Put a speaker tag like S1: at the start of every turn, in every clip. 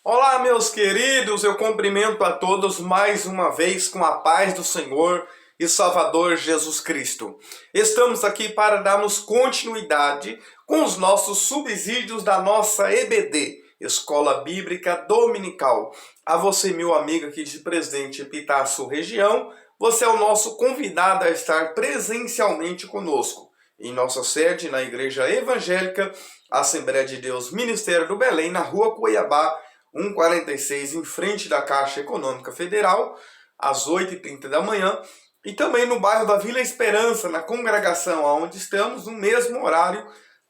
S1: Olá, meus queridos, eu cumprimento a todos mais uma vez com a paz do Senhor e Salvador Jesus Cristo. Estamos aqui para darmos continuidade com os nossos subsídios da nossa EBD, Escola Bíblica Dominical. A você, meu amigo aqui de Presidente Epitácio Região, você é o nosso convidado a estar presencialmente conosco em nossa sede na Igreja Evangélica Assembleia de Deus Ministério do Belém, na Rua Cuiabá, 146, em frente da Caixa Econômica Federal, às 8h30 da manhã, e também no bairro da Vila Esperança, na congregação onde estamos, no mesmo horário,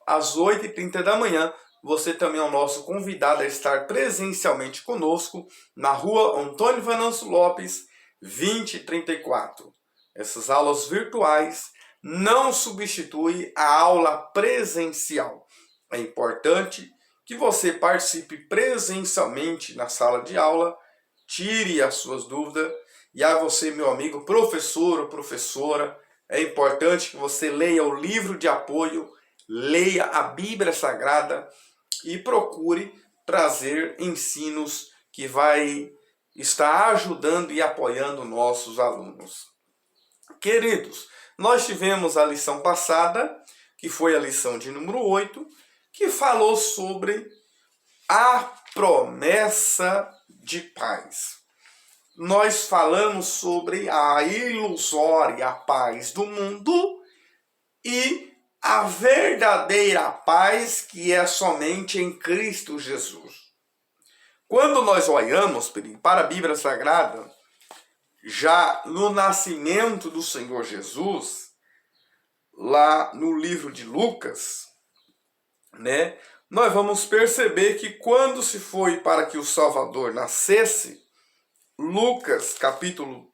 S1: às 8h30 da manhã. Você também é o nosso convidado a estar presencialmente conosco na Rua Antônio Venâncio Lopes, 2034. Essas aulas virtuais não substituem a aula presencial. É importante que você participe presencialmente na sala de aula, tire as suas dúvidas, e a você, meu amigo professor ou professora, é importante que você leia o livro de apoio, leia a Bíblia Sagrada e procure trazer ensinos que vai estar ajudando e apoiando nossos alunos. Queridos, nós tivemos a lição passada, que foi a lição de número 8, que falou sobre a promessa de paz. Nós falamos sobre a ilusória paz do mundo e a verdadeira paz que é somente em Cristo Jesus. Quando nós olhamos para a Bíblia Sagrada, já no nascimento do Senhor Jesus, lá no livro de Lucas, nós vamos perceber que quando se foi para que o Salvador nascesse, Lucas capítulo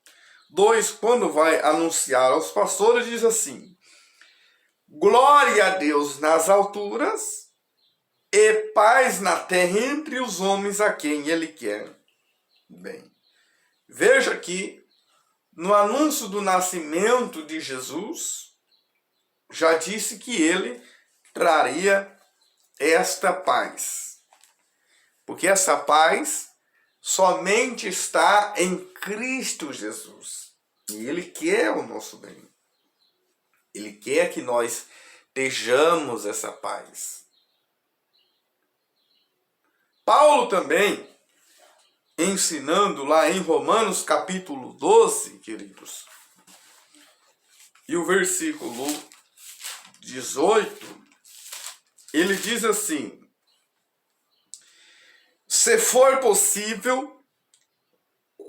S1: 2, quando vai anunciar aos pastores, diz assim: glória a Deus nas alturas e paz na terra entre os homens a quem Ele quer bem. Veja que no anúncio do nascimento de Jesus, já disse que Ele traria esta paz, porque essa paz somente está em Cristo Jesus, e Ele quer o nosso bem. Ele quer que nós estejamos essa paz. Paulo também, ensinando lá em Romanos capítulo 12, queridos, e o versículo 18, ele diz assim: se for possível,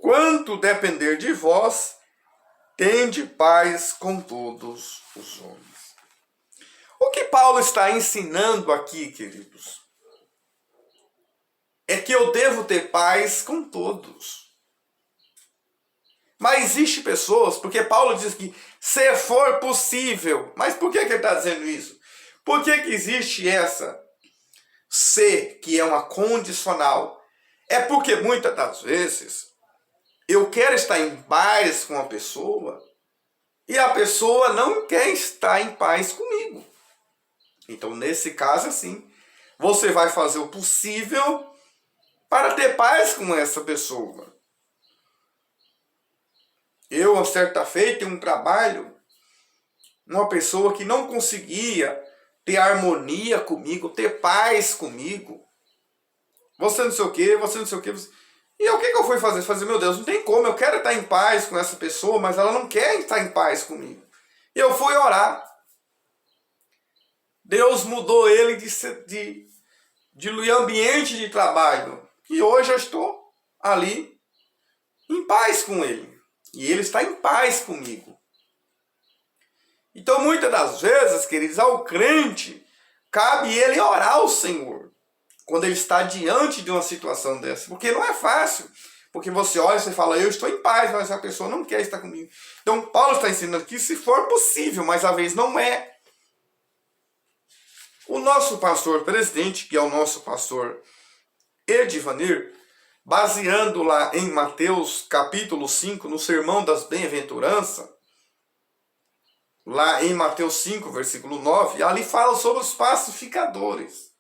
S1: quanto depender de vós, tende paz com todos os homens. O que Paulo está ensinando aqui, queridos, é que eu devo ter paz com todos. Mas existe pessoas, porque Paulo diz que se for possível, mas por que ele está dizendo isso? Por que existe essa se, que é uma condicional? É porque muitas das vezes eu quero estar em paz com a pessoa e a pessoa não quer estar em paz comigo. Então, nesse caso, assim, você vai fazer o possível para ter paz com essa pessoa. Eu, uma certa feita, em um trabalho, uma pessoa que não conseguia ter harmonia comigo, ter paz comigo. Você não sei o que, você não sei o que. E o que eu fui fazer? Fazer, meu Deus, não tem como, eu quero estar em paz com essa pessoa, mas ela não quer estar em paz comigo. E eu fui orar. Deus mudou ele de ambiente de trabalho. E hoje eu estou ali em paz com ele. E ele está em paz comigo. Então, muitas das vezes, queridos, ao crente, cabe ele orar ao Senhor quando ele está diante de uma situação dessa. Porque não é fácil. Porque você olha e você fala, eu estou em paz, mas a pessoa não quer estar comigo. Então, Paulo está ensinando que se for possível, mas às vezes não é. O nosso pastor presidente, que é o nosso pastor Edivanir, baseando lá em Mateus capítulo 5, no Sermão das Bem-aventuranças, lá em Mateus 5, versículo 9, ali fala sobre os pacificadores.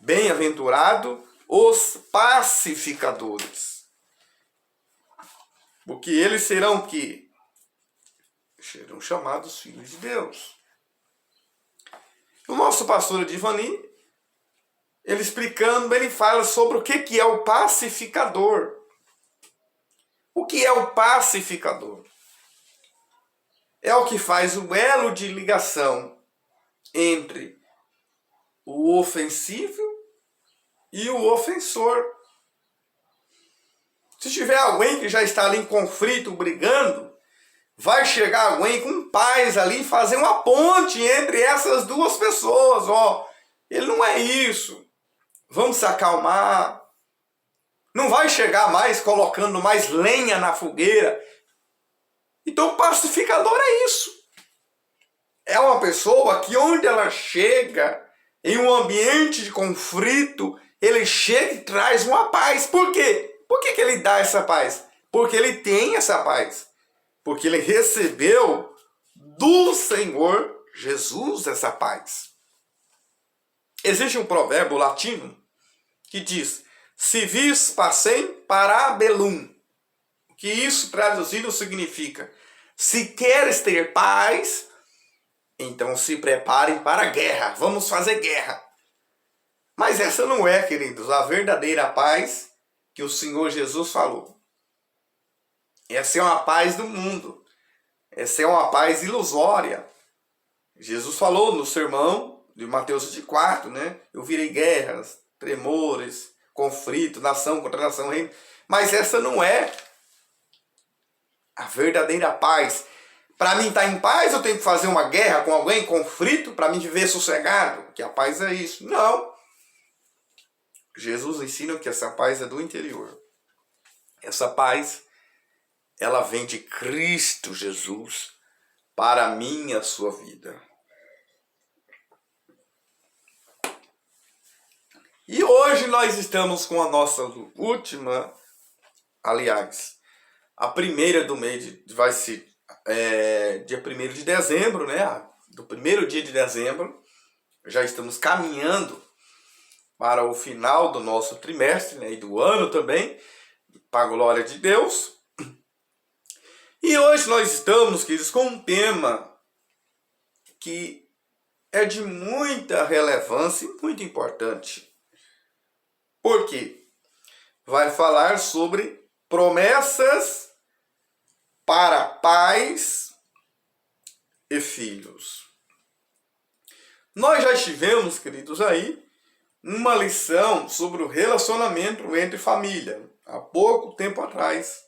S1: Bem-aventurado os pacificadores. Porque eles serão o quê? Serão chamados filhos de Deus. O nosso pastor Edivani, ele explicando, ele fala sobre o que é o pacificador. O que é o pacificador? É o que faz o elo de ligação entre o ofensivo e o ofensor. Se tiver alguém que já está ali em conflito, brigando, vai chegar alguém com paz ali e fazer uma ponte entre essas duas pessoas. Ó, ele não é isso. Vamos se acalmar. Não vai chegar mais colocando mais lenha na fogueira. Então o pacificador é isso. É uma pessoa que onde ela chega, em um ambiente de conflito, ele chega e traz uma paz. Por quê? Por que ele dá essa paz? Porque ele tem essa paz. Porque ele recebeu do Senhor Jesus essa paz. Existe um provérbio latino que diz: si vis pacem, parabellum. O que isso traduzido significa: se queres ter paz, então se preparem para a guerra. Vamos fazer guerra. Mas essa não é, queridos, a verdadeira paz que o Senhor Jesus falou. Essa é uma paz do mundo. Essa é uma paz ilusória. Jesus falou no sermão de Mateus 24, né? Eu virei guerras, tremores, conflito, nação contra nação, reino. Mas essa não é a verdadeira paz. Para mim estar em paz, eu tenho que fazer uma guerra com alguém, conflito, para mim viver sossegado. Que a paz é isso. Não. Jesus ensina que essa paz é do interior. Essa paz, ela vem de Cristo Jesus para mim e a sua vida. E hoje nós estamos com a nossa última, aliás, a primeira do mês, vai ser dia 1º de dezembro, né? Do primeiro dia de dezembro, já estamos caminhando para o final do nosso trimestre, né? E do ano também, para a glória de Deus. E hoje nós estamos, queridos, com um tema que é de muita relevância e muito importante. Por quê? Vai falar sobre promessas para pais e filhos. Nós já tivemos, queridos, aí uma lição sobre o relacionamento entre família. Há pouco tempo atrás,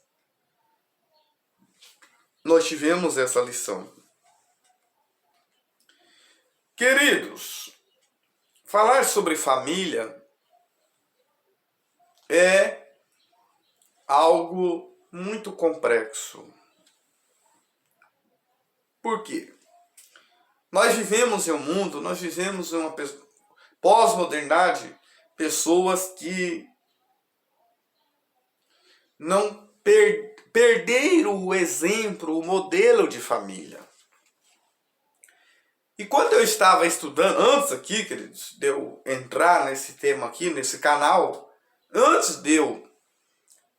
S1: nós tivemos essa lição. Queridos, falar sobre família é algo muito complexo. Por quê? Nós vivemos em um mundo, nós vivemos em uma pós-modernidade, pessoas que não perderam o exemplo, o modelo de família. E quando eu estava estudando, antes aqui, queridos, de eu entrar nesse tema aqui, nesse canal, antes de eu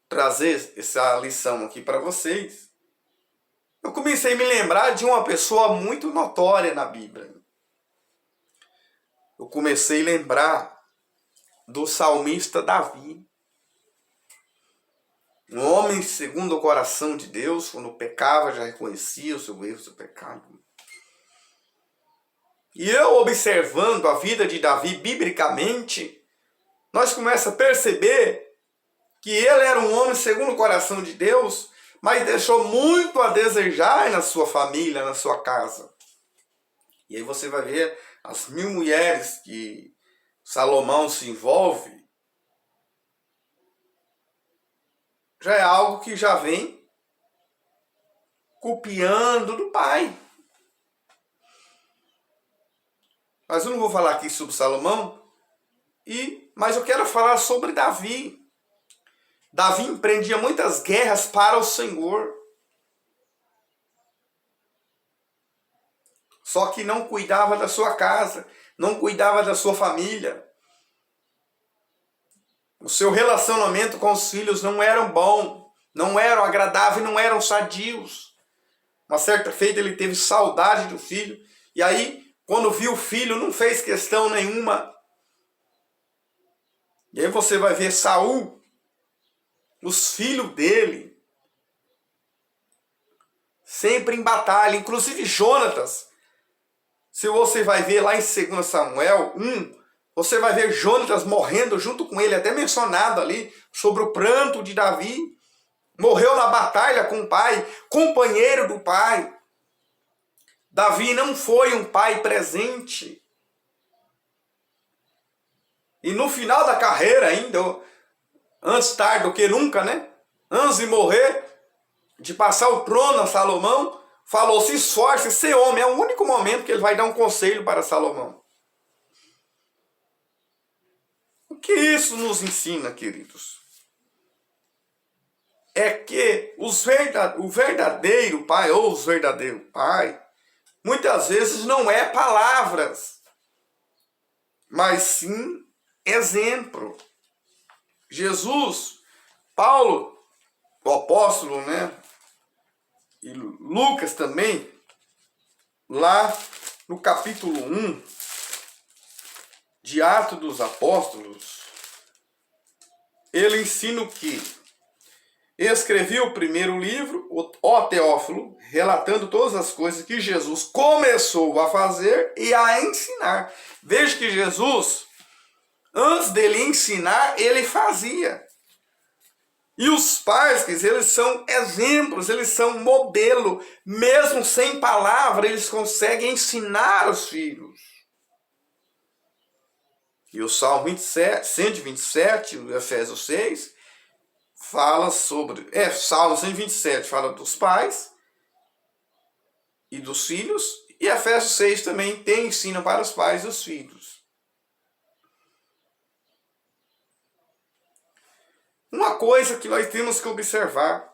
S1: trazer essa lição aqui para vocês, eu comecei a me lembrar de uma pessoa muito notória na Bíblia. Eu comecei a lembrar do salmista Davi. Um homem segundo o coração de Deus, quando pecava, já reconhecia o seu erro, o seu pecado. E eu observando a vida de Davi biblicamente, nós começamos a perceber que ele era um homem segundo o coração de Deus, mas deixou muito a desejar na sua família, na sua casa. E aí você vai ver as 1000 mulheres que Salomão se envolve. Já é algo que já vem copiando do pai. Mas eu não vou falar aqui sobre Salomão, mas eu quero falar sobre Davi. Davi empreendia muitas guerras para o Senhor. Só que não cuidava da sua casa, não cuidava da sua família. O seu relacionamento com os filhos não era bom, não eram agradáveis, não eram sadios. Uma certa feita ele teve saudade do filho, e aí, quando viu o filho, não fez questão nenhuma. E aí você vai ver Saul, os filhos dele, sempre em batalha, inclusive Jonatas. Se você vai ver lá em 2 Samuel 1, você vai ver Jonatas morrendo junto com ele, até mencionado ali, sobre o pranto de Davi. Morreu na batalha com o pai, companheiro do pai. Davi não foi um pai presente. E no final da carreira ainda, antes tarde do que nunca, né? Antes de morrer, de passar o trono a Salomão, falou, se esforce, ser homem. É o único momento que ele vai dar um conselho para Salomão. O que isso nos ensina, queridos? É que o verdadeiro pai, ou os verdadeiros pai, muitas vezes não é palavras, mas sim exemplo. Jesus, Paulo, o apóstolo, né? E Lucas também, lá no capítulo 1 de Atos dos Apóstolos, ele ensina o que? Escrevi o primeiro livro, ó Teófilo, relatando todas as coisas que Jesus começou a fazer e a ensinar. Veja que Jesus, antes dele ensinar, ele fazia. E os pais, quer dizer, eles são exemplos, eles são modelo. Mesmo sem palavra, eles conseguem ensinar os filhos. E o Salmo 127, o Efésios 6, fala sobre... Salmo 127 fala dos pais e dos filhos. E Efésios 6 também tem ensino para os pais e os filhos. Uma coisa que nós temos que observar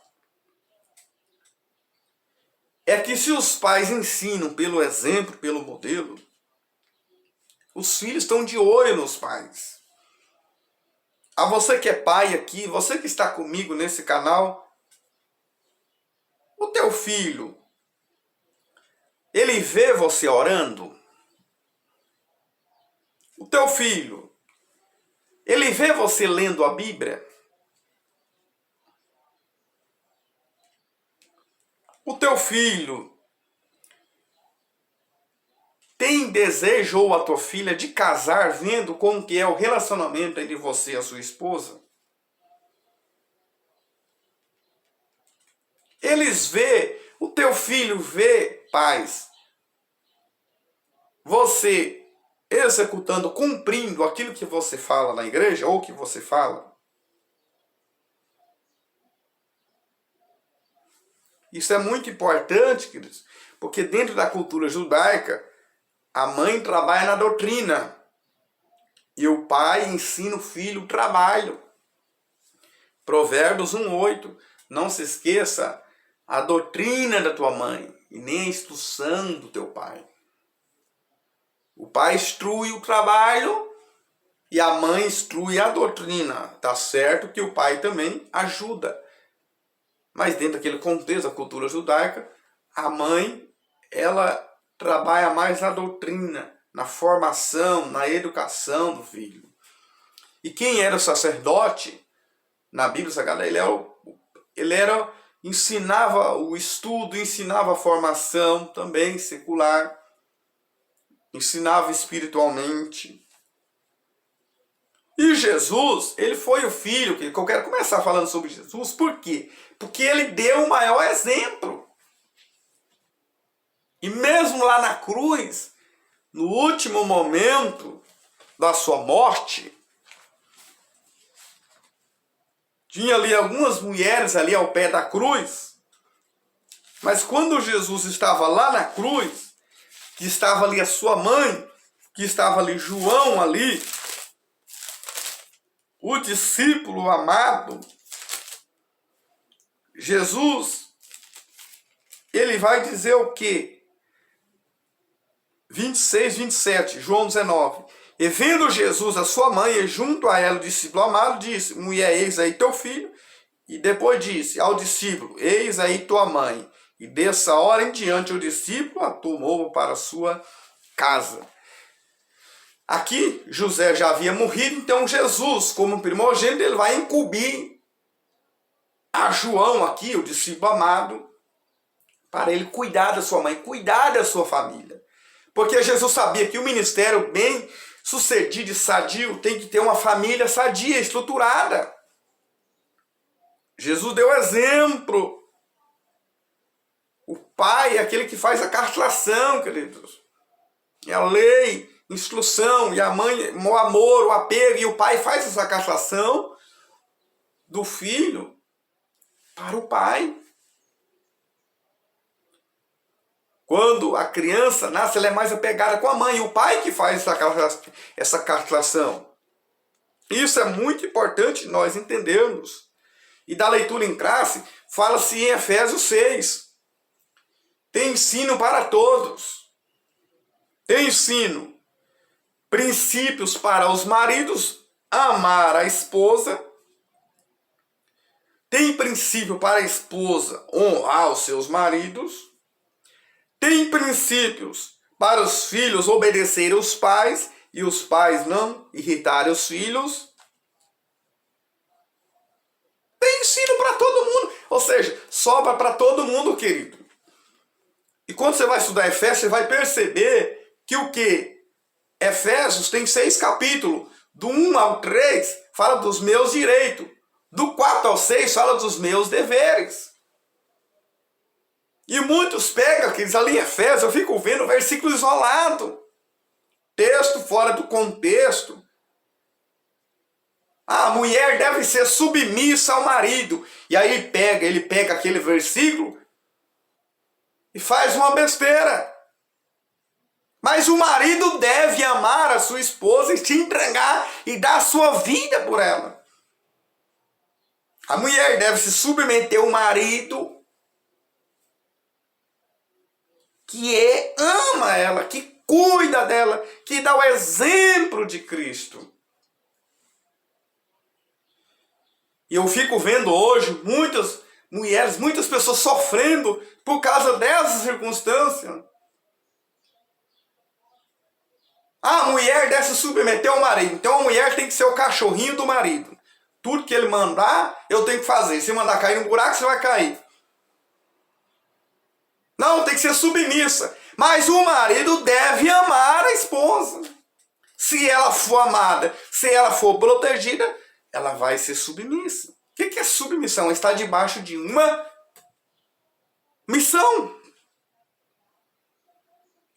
S1: é que se os pais ensinam pelo exemplo, pelo modelo, os filhos estão de olho nos pais. A você que é pai aqui, você que está comigo nesse canal, o teu filho, ele vê você orando? O teu filho, ele vê você lendo a Bíblia? O teu filho tem desejo, ou a tua filha, de casar vendo como que é o relacionamento entre você e a sua esposa? O teu filho vê, pais, você executando, cumprindo aquilo que você fala na igreja, ou que você fala? Isso é muito importante, queridos, porque dentro da cultura judaica, a mãe trabalha na doutrina e o pai ensina o filho o trabalho. Provérbios 1:8, não se esqueça a doutrina da tua mãe e nem a instrução do teu pai. O pai instrui o trabalho e a mãe instrui a doutrina. Tá certo que o pai também ajuda. Mas dentro daquele contexto da cultura judaica, a mãe, ela trabalha mais na doutrina, na formação, na educação do filho. E quem era o sacerdote na Bíblia Sagrada? Ensinava o estudo, ensinava a formação também secular, ensinava espiritualmente. E Jesus, ele foi o filho, que eu quero começar falando sobre Jesus, por quê? Porque ele deu o maior exemplo. E mesmo lá na cruz, no último momento da sua morte, tinha ali algumas mulheres ali ao pé da cruz, mas quando Jesus estava lá na cruz, que estava ali a sua mãe, que estava ali João ali, o discípulo amado, Jesus, ele vai dizer o quê? 26, 27, João 19. E vendo Jesus a sua mãe, e junto a ela o discípulo amado, disse: mulher, eis aí teu filho. E depois disse ao discípulo: eis aí tua mãe. E dessa hora em diante o discípulo a tomou para a sua casa. Aqui José já havia morrido, então Jesus, como primogênito, ele vai incumbir a João aqui, o discípulo amado, para ele cuidar da sua mãe, cuidar da sua família. Porque Jesus sabia que o ministério bem sucedido e sadio tem que ter uma família sadia, estruturada. Jesus deu exemplo. O pai é aquele que faz a castração, queridos. É a lei, instrução, e a mãe, o amor, o apego, e o pai faz essa castração do filho para o pai. Quando a criança nasce, ela é mais apegada com a mãe, e o pai que faz essa castração. Isso é muito importante nós entendermos. E da leitura em classe, fala-se em Efésios 6. Tem ensino para todos. Tem ensino. Princípios para os maridos amar a esposa. Tem princípio para a esposa honrar os seus maridos. Tem princípios para os filhos obedecerem aos pais e os pais não irritarem os filhos. Tem ensino para todo mundo. Ou seja, sobra para todo mundo, querido. E quando você vai estudar Efésios, você vai perceber que o quê? Efésios tem 6 capítulos. Do 1 ao 3 fala dos meus direitos. Do 4 ao 6 fala dos meus deveres. E muitos pegam aqueles ali em Efésios, eu fico vendo o versículo isolado. Texto fora do contexto. A mulher deve ser submissa ao marido. E aí ele pega aquele versículo e faz uma besteira. Mas o marido deve amar a sua esposa e se entregar e dar a sua vida por ela. A mulher deve se submeter ao marido que ama ela, que cuida dela, que dá o exemplo de Cristo. E eu fico vendo hoje muitas mulheres, muitas pessoas sofrendo por causa dessa circunstância. A mulher deve se submeter ao marido. Então a mulher tem que ser o cachorrinho do marido. Tudo que ele mandar, eu tenho que fazer. Se mandar cair no buraco, você vai cair. Não, tem que ser submissa. Mas o marido deve amar a esposa. Se ela for amada, se ela for protegida, ela vai ser submissa. O que é submissão? Estar debaixo de uma missão.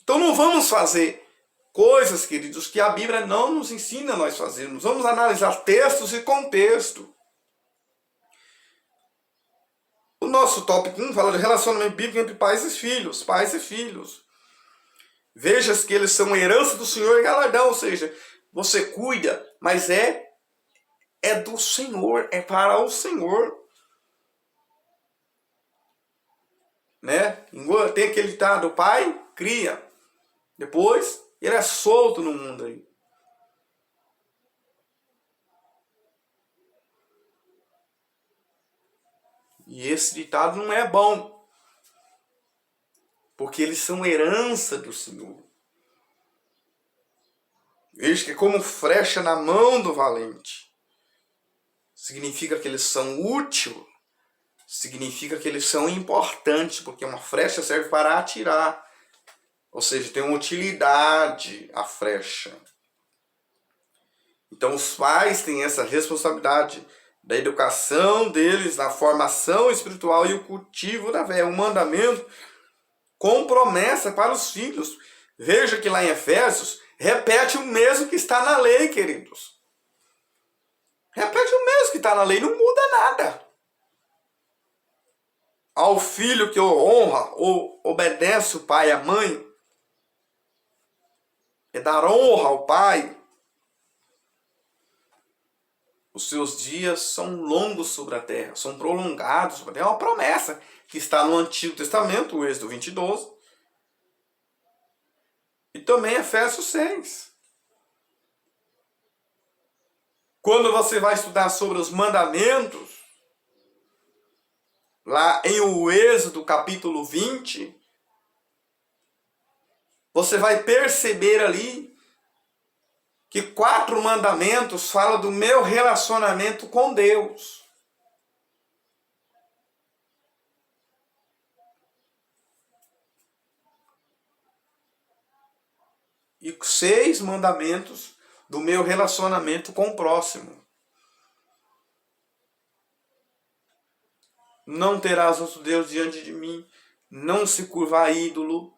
S1: Então não vamos fazer coisas, queridos, que a Bíblia não nos ensina a nós fazermos. Vamos analisar textos e contexto. O nosso tópico 1 fala de relacionamento bíblico entre pais e filhos. Pais e filhos. Vejas que eles são herança do Senhor e galardão. Ou seja, você cuida, mas é do Senhor. É para o Senhor. Né? Tem aquele ditado, o pai cria. Depois, ele é solto no mundo aí. E esse ditado não é bom. Porque eles são herança do Senhor. Veja que é como flecha na mão do valente. Significa que eles são úteis. Significa que eles são importantes. Porque uma flecha serve para atirar. Ou seja, tem uma utilidade a flecha. Então os pais têm essa responsabilidade da educação deles, na formação espiritual e o cultivo da fé. É um mandamento com promessa para os filhos. Veja que lá em Efésios, repete o mesmo que está na lei, queridos. Repete o mesmo que está na lei, não muda nada. Ao filho que honra ou obedece o pai e a mãe, é dar honra ao pai. Os seus dias são longos sobre a terra, são prolongados. É uma promessa que está no Antigo Testamento, o Êxodo 20:12. E também Efésios 6. Quando você vai estudar sobre os mandamentos, lá em o Êxodo capítulo 20, você vai perceber ali que 4 mandamentos falam do meu relacionamento com Deus. E 6 mandamentos do meu relacionamento com o próximo. Não terás outro Deus diante de mim, não se curvar a ídolo,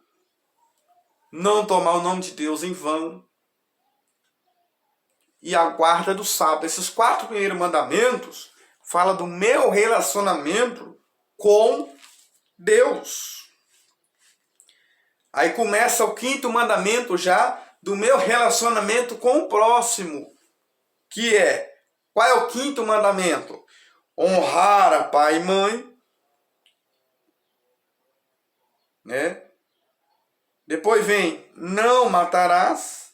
S1: não tomar o nome de Deus em vão, e a guarda do sábado. Esses 4 primeiros mandamentos falam do meu relacionamento com Deus. Aí começa o 5º mandamento já do meu relacionamento com o próximo, que é, qual é o 5º mandamento? Honrar a pai e mãe, né? Depois vem, não matarás,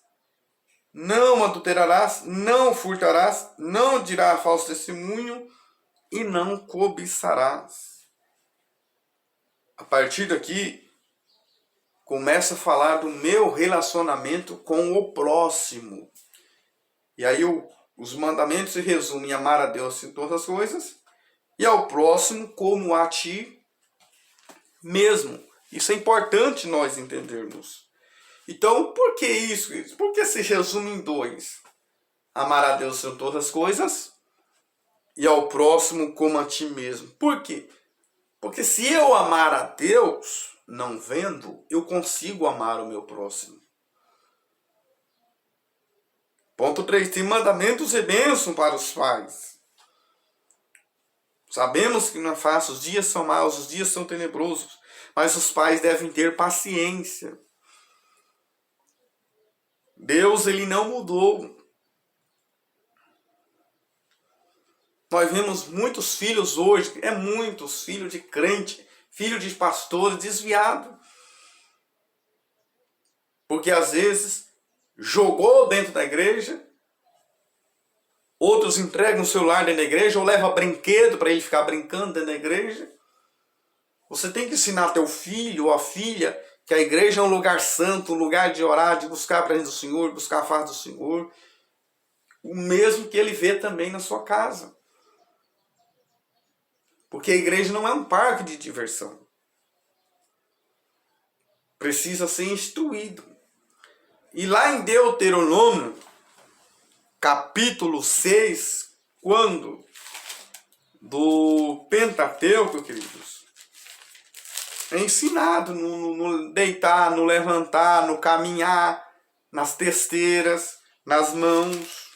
S1: não adulterarás, não furtarás, não dirás falso testemunho e não cobiçarás. A partir daqui, começa a falar do meu relacionamento com o próximo. E aí os mandamentos se resumem em amar a Deus em todas as coisas e ao próximo como a ti mesmo. Isso é importante nós entendermos. Então, por que isso? Por que se resume em 2? Amar a Deus em todas as coisas e ao próximo como a ti mesmo. Por quê? Porque se eu amar a Deus, não vendo, eu consigo amar o meu próximo. Ponto 3. Tem mandamentos e bênção para os pais. Sabemos que não é fácil, os dias são maus, os dias são tenebrosos, mas os pais devem ter paciência. Deus, ele não mudou. Nós vemos muitos filhos hoje, muitos filhos de crente, filho de pastor desviado. Porque às vezes jogou dentro da igreja, outros entregam o celular dentro da igreja ou levam brinquedo para ele ficar brincando dentro da igreja. Você tem que ensinar teu filho ou a filha que a igreja é um lugar santo, um lugar de orar, de buscar a presença do Senhor, buscar a face do Senhor. O mesmo que ele vê também na sua casa. Porque a igreja não é um parque de diversão. Precisa ser instruído. E lá em Deuteronômio, capítulo 6, quando do Pentateuco, queridos, é ensinado no deitar, no levantar, no caminhar, nas testeiras, nas mãos,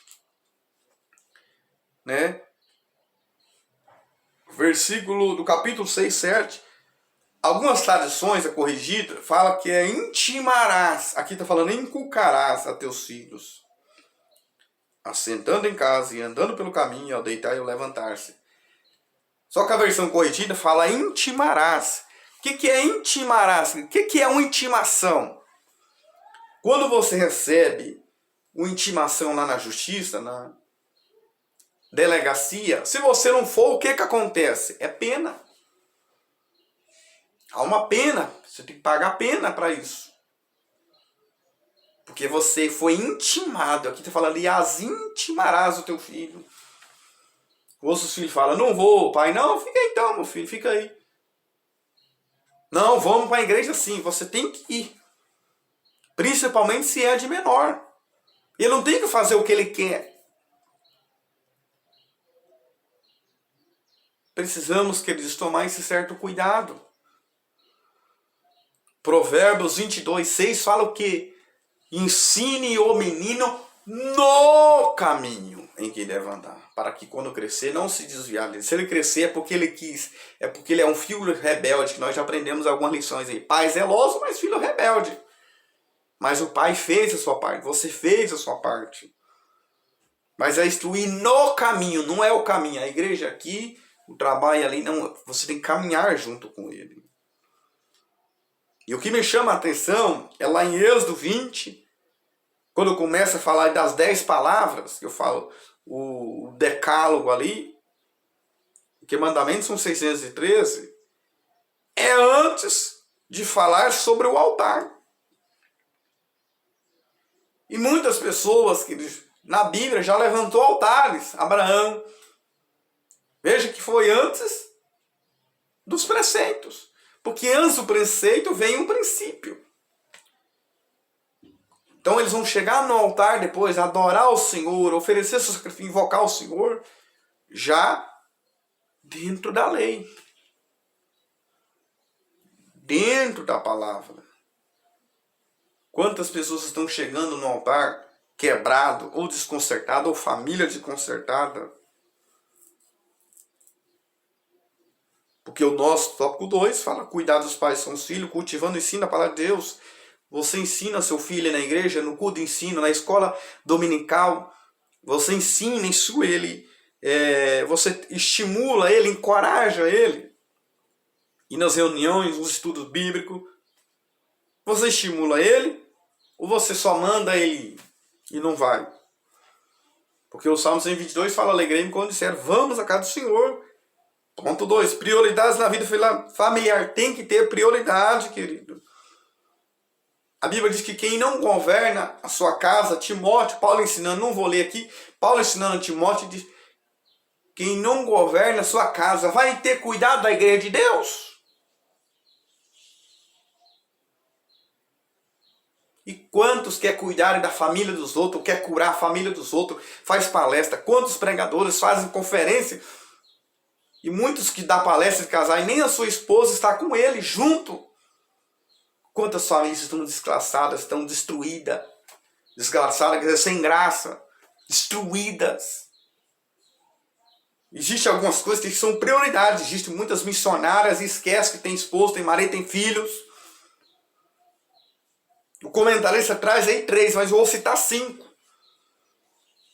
S1: né? Versículo do capítulo 6, 7. Algumas tradições, a corrigida, fala que é intimarás. Aqui está falando inculcarás a teus filhos, assentando em casa e andando pelo caminho, ao deitar e ao levantar-se. Só que a versão corrigida fala intimarás. O que é intimarás? O que é uma intimação? Quando você recebe uma intimação lá na justiça, na delegacia, se você não for, o que acontece? É pena. Há uma pena. Você tem que pagar pena para isso. Porque você foi intimado. Aqui está falando ali, as intimarás o teu filho. Os filhos falam, não vou, pai. Não, fica aí então, meu filho, fica aí. Não, vamos para a igreja sim. Você tem que ir. Principalmente se é de menor. Ele não tem que fazer o que ele quer. Precisamos, queridos, tomar esse certo cuidado. Provérbios 22, 6 fala o quê? Ensine o menino no caminho em que deve andar, para que quando crescer não se desviar dele. Se ele crescer é porque ele quis, é porque ele é um filho rebelde, que nós já aprendemos algumas lições aí. Pai zeloso, mas filho rebelde. Mas o pai fez a sua parte, você fez a sua parte. Mas é instruir no caminho, não é o caminho. A igreja aqui, o trabalho ali, não, você tem que caminhar junto com ele. E o que me chama a atenção é lá em Êxodo 20, quando começa a falar das 10 palavras, eu falo, o decálogo ali, porque mandamentos são 613, é antes de falar sobre o altar. E muitas pessoas que na Bíblia já levantou altares. Abraão. Veja que foi antes dos preceitos. Porque antes do preceito vem um princípio. Então eles vão chegar no altar depois, adorar o Senhor, oferecer seu sacrifício, invocar o Senhor, já dentro da lei. Dentro da palavra. Quantas pessoas estão chegando no altar quebrado, ou desconcertado, ou família desconcertada? Porque o nosso tópico 2 fala: cuidar dos pais são os filhos, cultivando o ensino da palavra de Deus. Você ensina seu filho na igreja, no culto de ensino, na escola dominical. Você ensina isso ele. Você estimula ele, encoraja ele. E nas reuniões, nos estudos bíblicos, você estimula ele ou você só manda ele e não vai? Porque o Salmo 122 fala: alegrei-me quando disseram, vamos à casa do Senhor. Ponto 2, prioridades na vida familiar. Tem que ter prioridade, querido. A Bíblia diz que quem não governa a sua casa, Timóteo, Paulo ensinando, não vou ler aqui, Paulo ensinando a Timóteo, diz: quem não governa a sua casa vai ter cuidado da igreja de Deus? E quantos quer cuidar da família dos outros, quer curar a família dos outros, faz palestra? Quantos pregadores fazem conferência? E muitos que dão palestra de casar e nem a sua esposa está com ele junto. Quantas famílias estão desgraçadas, estão destruídas. Desgraçadas, quer dizer, sem graça. Destruídas. Existem algumas coisas que são prioridades. Existem muitas missionárias e esquecem que tem esposo, tem marido, tem filhos. O comentarista traz aí 3, mas eu vou citar 5.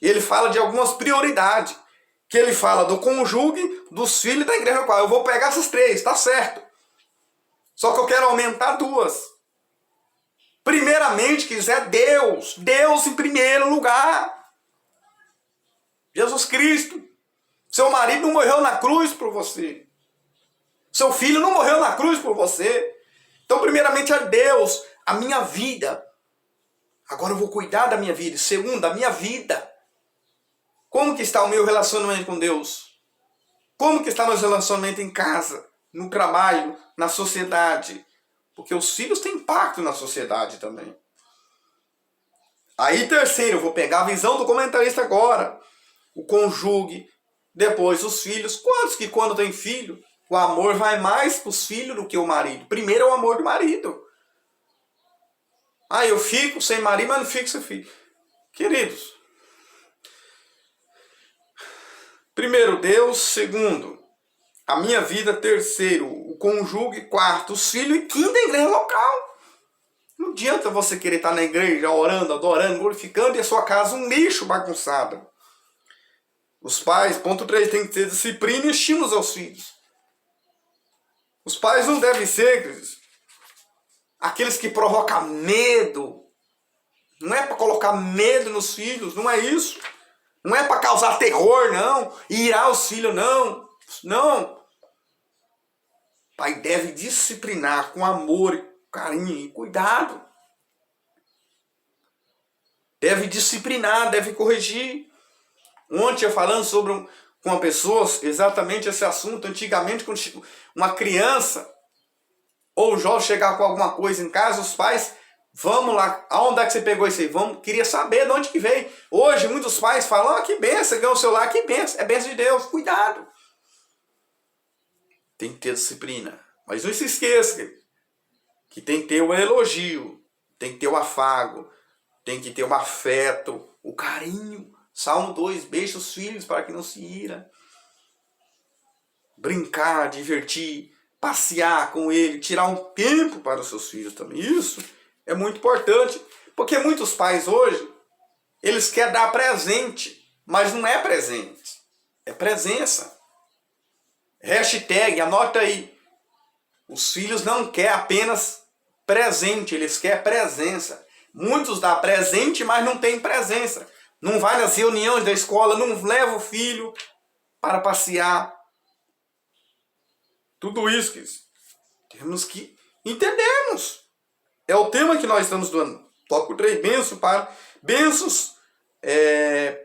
S1: E ele fala de algumas prioridades. Que ele fala do cônjuge, dos filhos e da igreja. Eu vou pegar essas 3, tá certo. Só que eu quero aumentar 2. Primeiramente, quiser Deus. Deus em primeiro lugar. Jesus Cristo. Seu marido não morreu na cruz por você. Seu filho não morreu na cruz por você. Então, primeiramente é Deus. A minha vida. Agora eu vou cuidar da minha vida. Segundo, a minha vida. Como que está o meu relacionamento com Deus? Como que está o meu relacionamento em casa, no trabalho, na sociedade? Porque os filhos têm impacto na sociedade também. Aí terceiro, eu vou pegar a visão do comentarista agora. O cônjuge, depois os filhos. Quantos que quando tem filho, o amor vai mais para os filhos do que o marido? Primeiro é o amor do marido. Eu fico sem marido, mas não fico sem filho. Queridos, primeiro, Deus. Segundo, a minha vida. Terceiro, o cônjuge. Quarto, os filhos. E quinto, a igreja local. Não adianta você querer estar na igreja orando, adorando, glorificando e a sua casa um lixo bagunçado. Os pais, ponto 3, tem que ter disciplina e estímulos aos filhos. Os pais não devem ser, queridos, aqueles que provocam medo. Não é para colocar medo nos filhos, não é isso. Não é para causar terror, não. Irar os filhos, não. Não. Pai deve disciplinar com amor, carinho e cuidado. Deve disciplinar, deve corrigir. Ontem eu falando com uma pessoa exatamente esse assunto. Antigamente, quando uma criança ou um jovem chegava com alguma coisa em casa, os pais: vamos lá, aonde é que você pegou isso aí? Queria saber de onde que veio. Hoje, muitos pais falam: que benção, ganhou o celular, que benção. É benção de Deus, cuidado. Tem que ter disciplina. Mas não se esqueça que tem que ter o elogio, tem que ter o afago, tem que ter o afeto, o carinho. Salmo 2, beija os filhos para que não se ira. Brincar, divertir, passear com ele, tirar um tempo para os seus filhos também. Isso é muito importante, porque muitos pais hoje, eles querem dar presente, mas não é presente, é presença. Hashtag, anota aí. Os filhos não querem apenas presente, eles querem presença. Muitos dão presente, mas não têm presença. não vai nas reuniões da escola, não leva o filho para passear. Tudo isso que temos que entendermos. É o tema que nós estamos dando. Tópico 3, bênçãos,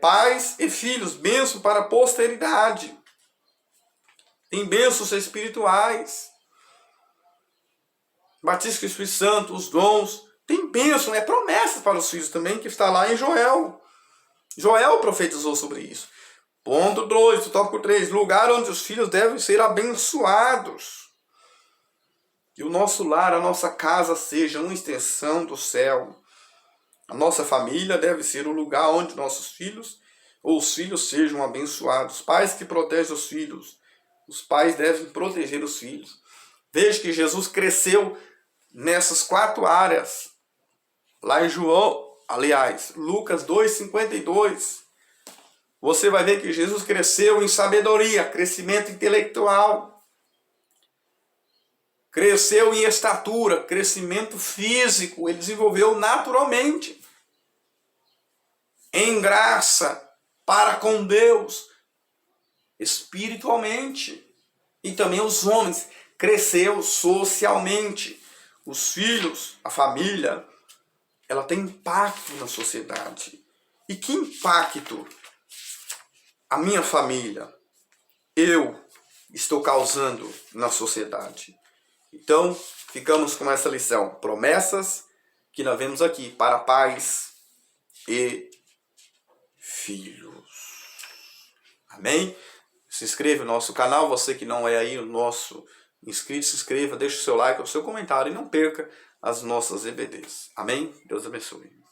S1: pais e filhos, bênção para a posteridade. Tem bênçãos espirituais. Batismo com o Espírito Santo, os dons. Tem bênção, promessas para os filhos também, que está lá em Joel. Joel profetizou sobre isso. Ponto 2, tópico 3, lugar onde os filhos devem ser abençoados. Que o nosso lar, a nossa casa seja uma extensão do céu. A nossa família deve ser o lugar onde nossos filhos ou os filhos sejam abençoados. Pais que protegem os filhos. Os pais devem proteger os filhos. Veja que Jesus cresceu nessas 4 áreas. Lá em Lucas 2,52. Você vai ver que Jesus cresceu em sabedoria, crescimento intelectual. Cresceu em estatura, crescimento físico. Ele desenvolveu naturalmente. Em graça, para com Deus, espiritualmente. E também os homens, cresceu socialmente. Os filhos, a família, ela tem impacto na sociedade. E que impacto a minha família, eu, estou causando na sociedade? Então, ficamos com essa lição. Promessas que nós vemos aqui para pais e filhos. Amém? Se inscreva no nosso canal. Você que não é aí o nosso inscrito, se inscreva, deixe o seu like, o seu comentário e não perca as nossas EBDs. Amém? Deus abençoe.